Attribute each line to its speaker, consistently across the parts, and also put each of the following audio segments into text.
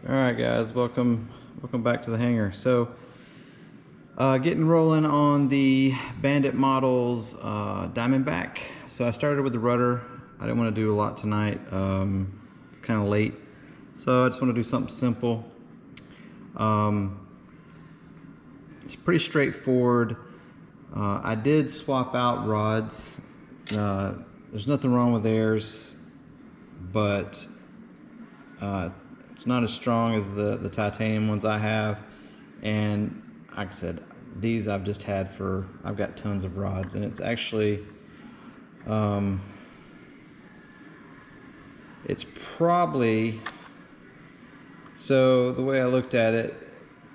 Speaker 1: All right, guys, welcome back to the hangar. So, getting rolling on the Bandit Models Diamondback. So I started with the rudder. I didn't want to do a lot tonight. It's kind of late, so I just want to do something simple. It's pretty straightforward. I did swap out rods. There's nothing wrong with theirs, but it's not as strong as the titanium ones I have. And like I said, these I've just had for, I've got tons of rods, and it's actually, it's probably, so the way I looked at it,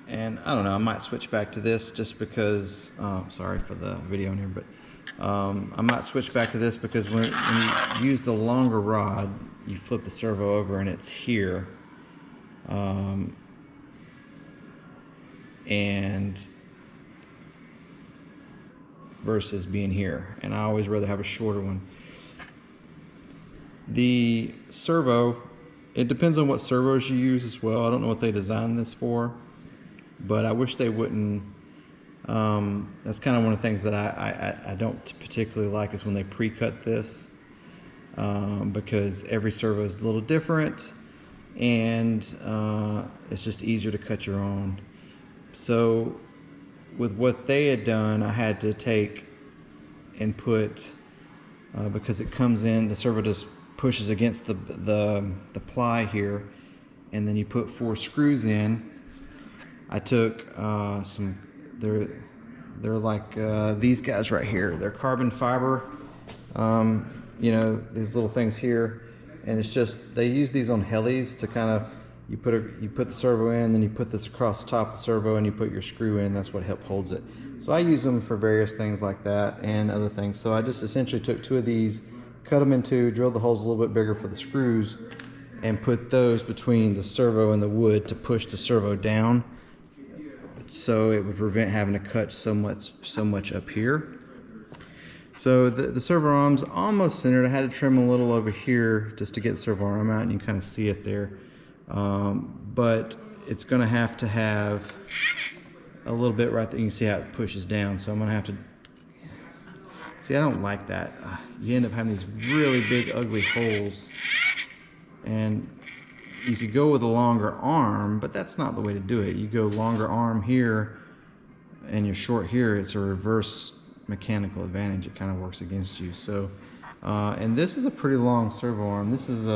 Speaker 1: and I don't know, I might switch back to this just because, sorry for the video in here, but I might switch back to this because when you use the longer rod, you flip the servo over and it's here. And versus being here, and I always rather have a shorter one. The servo, it depends on what servos you use as well. I don't know what they designed this for, but I wish they wouldn't. That's kind of one of the things that I don't particularly like is when they pre-cut this, because every servo is a little different, and it's just easier to cut your own. So with what they had done, I had to take and put, because it comes in, the servo just pushes against the ply here, and then you put 4 screws in. I took some, they're like these guys right here. They're carbon fiber, you know, these little things here, and it's just, they use these on helis to kind of, you put the servo in, then you put this across the top of the servo, and you put your screw in. That's what holds it. So I use them for various things like that and other things. So I just essentially took 2 of these, cut them in 2, drilled the holes a little bit bigger for the screws, and put those between the servo and the wood to push the servo down, so it would prevent having to cut so much up here. So the servo arm's almost centered. I had to trim a little over here just to get the servo arm out, and you can kind of see it there. But it's going to have a little bit right there. You can see how it pushes down. So I'm going to have to, see, I don't like that. You end up having these really big, ugly holes. And you could go with a longer arm, but that's not the way to do it. You go longer arm here, and you're short here. It's a reverse mechanical advantage. It kind of works against you. So, and this is a pretty long servo arm. This is